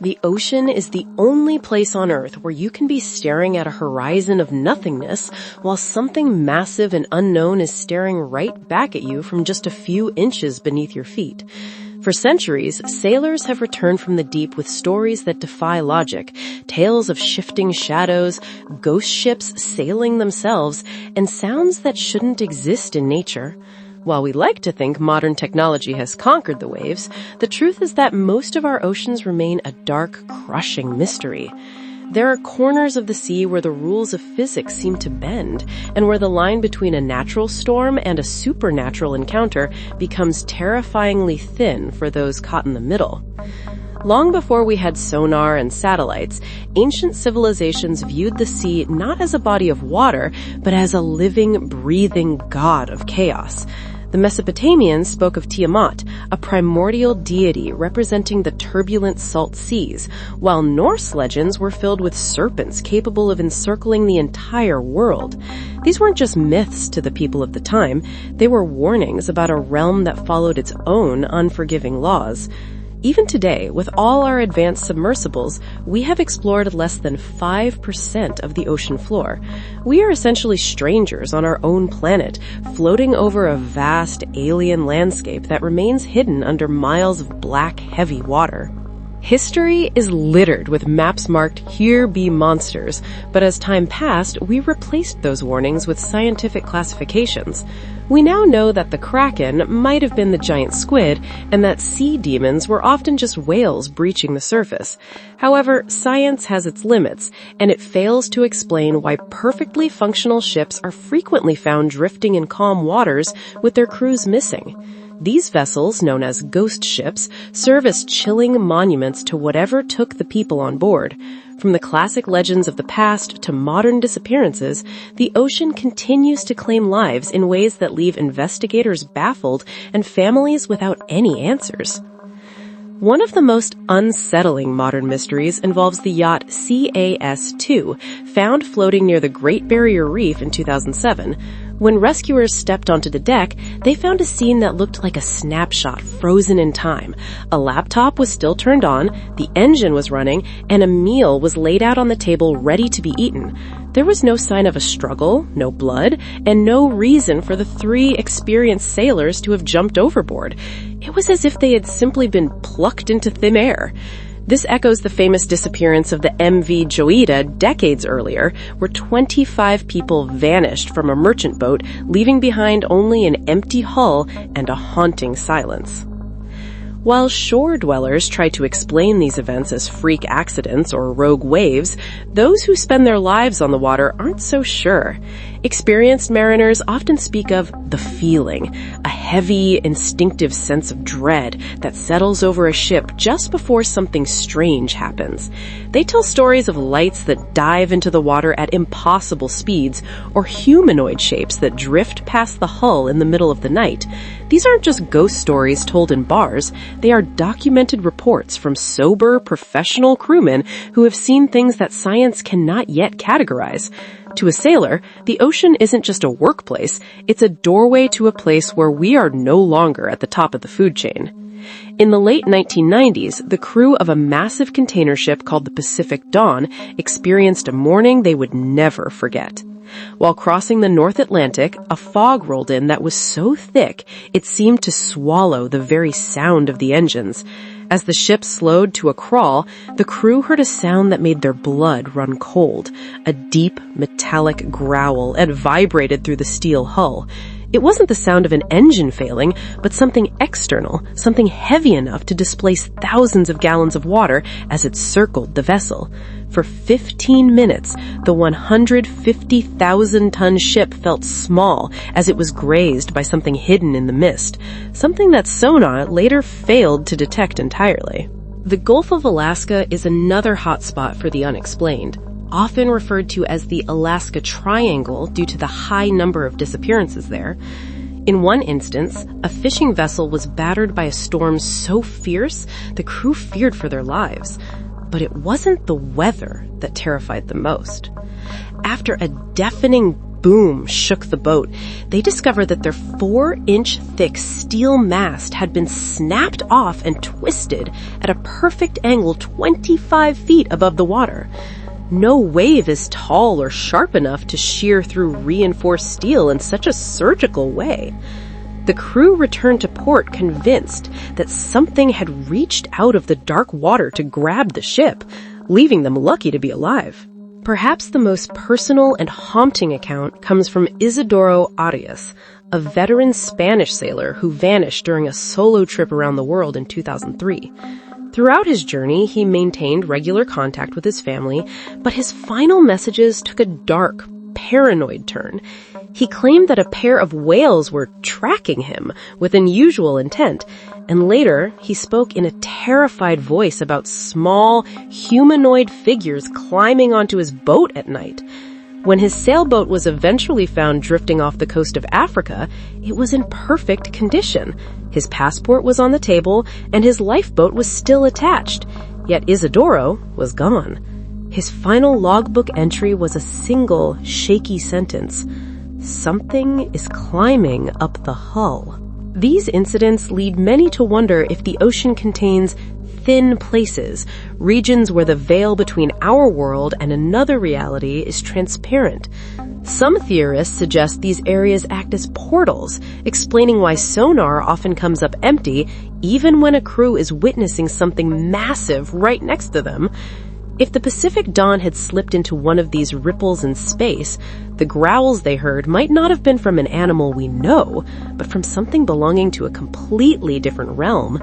The ocean is the only place on Earth where you can be staring at a horizon of nothingness while something massive and unknown is staring right back at you from just a few inches beneath your feet. For centuries, sailors have returned from the deep with stories that defy logic, tales of shifting shadows, ghost ships sailing themselves, and sounds that shouldn't exist in nature. While we like to think modern technology has conquered the waves, the truth is that most of our oceans remain a dark, crushing mystery. There are corners of the sea where the rules of physics seem to bend, and where the line between a natural storm and a supernatural encounter becomes terrifyingly thin for those caught in the middle. Long before we had sonar and satellites, ancient civilizations viewed the sea not as a body of water, but as a living, breathing god of chaos. The Mesopotamians spoke of Tiamat, a primordial deity representing the turbulent salt seas, while Norse legends were filled with serpents capable of encircling the entire world. These weren't just myths to the people of the time, they were warnings about a realm that followed its own unforgiving laws. Even today, with all our advanced submersibles, we have explored less than 5% of the ocean floor. We are essentially strangers on our own planet, floating over a vast alien landscape that remains hidden under miles of black, heavy water. History is littered with maps marked "Here be monsters," but as time passed, we replaced those warnings with scientific classifications. We now know that the kraken might have been the giant squid, and that sea demons were often just whales breaching the surface. However, science has its limits, and it fails to explain why perfectly functional ships are frequently found drifting in calm waters with their crews missing. These vessels, known as ghost ships, serve as chilling monuments to whatever took the people on board. From the classic legends of the past to modern disappearances, the ocean continues to claim lives in ways that leave investigators baffled and families without any answers. One of the most unsettling modern mysteries involves the yacht CAS-2, found floating near the Great Barrier Reef in 2007. When rescuers stepped onto the deck, they found a scene that looked like a snapshot frozen in time. A laptop was still turned on, the engine was running, and a meal was laid out on the table ready to be eaten. There was no sign of a struggle, no blood, and no reason for the 3 experienced sailors to have jumped overboard. It was as if they had simply been plucked into thin air. This echoes the famous disappearance of the MV Joida decades earlier, where 25 people vanished from a merchant boat, leaving behind only an empty hull and a haunting silence. While shore dwellers try to explain these events as freak accidents or rogue waves, those who spend their lives on the water aren't so sure. Experienced mariners often speak of the feeling, a heavy, instinctive sense of dread that settles over a ship just before something strange happens. They tell stories of lights that dive into the water at impossible speeds, or humanoid shapes that drift past the hull in the middle of the night. These aren't just ghost stories told in bars. They are documented reports from sober, professional crewmen who have seen things that science cannot yet categorize. To a sailor, the ocean isn't just a workplace, it's a doorway to a place where we are no longer at the top of the food chain. In the late 1990s, the crew of a massive container ship called the Pacific Dawn experienced a morning they would never forget. While crossing the North Atlantic, a fog rolled in that was so thick it seemed to swallow the very sound of the engines. As the ship slowed to a crawl, the crew heard a sound that made their blood run cold, a deep, metallic growl, and vibrated through the steel hull. It wasn't the sound of an engine failing, but something external, something heavy enough to displace thousands of gallons of water as it circled the vessel. For 15 minutes, the 150,000-ton ship felt small as it was grazed by something hidden in the mist, something that sonar later failed to detect entirely. The Gulf of Alaska is another hotspot for the unexplained, often referred to as the Alaska Triangle due to the high number of disappearances there. In one instance, a fishing vessel was battered by a storm so fierce the crew feared for their lives. But it wasn't the weather that terrified them most. After a deafening boom shook the boat, they discovered that their 4-inch thick steel mast had been snapped off and twisted at a perfect angle 25 feet above the water. No wave is tall or sharp enough to shear through reinforced steel in such a surgical way. The crew returned to port convinced that something had reached out of the dark water to grab the ship, leaving them lucky to be alive. Perhaps the most personal and haunting account comes from Isidoro Arias, a veteran Spanish sailor who vanished during a solo trip around the world in 2003. Throughout his journey, he maintained regular contact with his family, but his final messages took a dark, paranoid turn. He claimed that a pair of whales were tracking him with unusual intent, and later he spoke in a terrified voice about small, humanoid figures climbing onto his boat at night. When his sailboat was eventually found drifting off the coast of Africa, it was in perfect condition. His passport was on the table, and his lifeboat was still attached. Yet Isidoro was gone. His final logbook entry was a single, shaky sentence. "Something is climbing up the hull." These incidents lead many to wonder if the ocean contains thin places, regions where the veil between our world and another reality is transparent. Some theorists suggest these areas act as portals, explaining why sonar often comes up empty even when a crew is witnessing something massive right next to them. If the Pacific Dawn had slipped into one of these ripples in space, the growls they heard might not have been from an animal we know, but from something belonging to a completely different realm.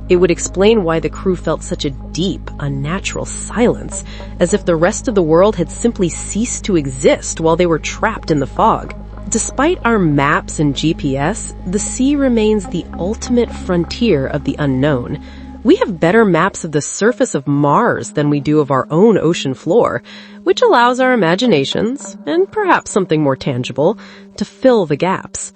It would explain why the crew felt such a deep, unnatural silence, as if the rest of the world had simply ceased to exist while they were trapped in the fog. Despite our maps and GPS, the sea remains the ultimate frontier of the unknown. We have better maps of the surface of Mars than we do of our own ocean floor, which allows our imaginations, and perhaps something more tangible, to fill the gaps.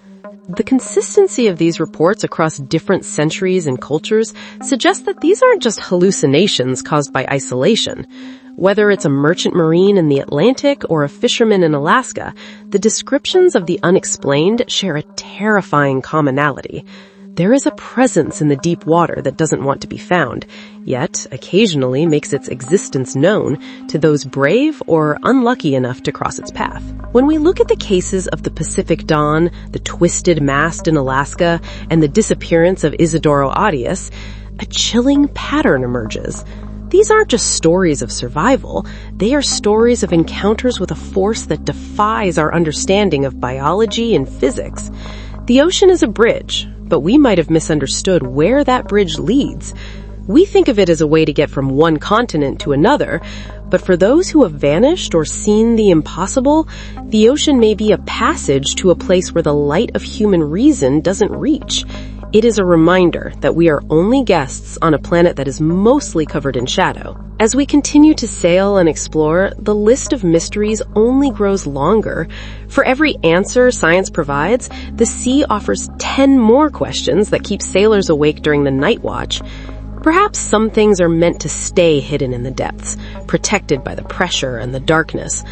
The consistency of these reports across different centuries and cultures suggests that these aren't just hallucinations caused by isolation. Whether it's a merchant marine in the Atlantic or a fisherman in Alaska, the descriptions of the unexplained share a terrifying commonality. There is a presence in the deep water that doesn't want to be found, yet occasionally makes its existence known to those brave or unlucky enough to cross its path. When we look at the cases of the Pacific Dawn, the twisted mast in Alaska, and the disappearance of Isidoro Arias, a chilling pattern emerges. These aren't just stories of survival. They are stories of encounters with a force that defies our understanding of biology and physics. The ocean is a bridge, but we might have misunderstood where that bridge leads. We think of it as a way to get from one continent to another, but for those who have vanished or seen the impossible, the ocean may be a passage to a place where the light of human reason doesn't reach. It is a reminder that we are only guests on a planet that is mostly covered in shadow. As we continue to sail and explore, the list of mysteries only grows longer. For every answer science provides, the sea offers 10 more questions that keep sailors awake during the night watch. Perhaps some things are meant to stay hidden in the depths, protected by the pressure and the darkness.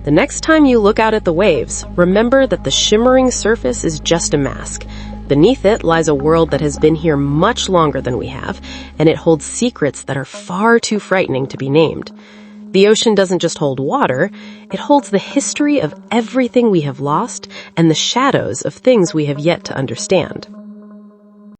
The next time you look out at the waves, remember that the shimmering surface is just a mask. Beneath it lies a world that has been here much longer than we have, and it holds secrets that are far too frightening to be named. The ocean doesn't just hold water, it holds the history of everything we have lost and the shadows of things we have yet to understand.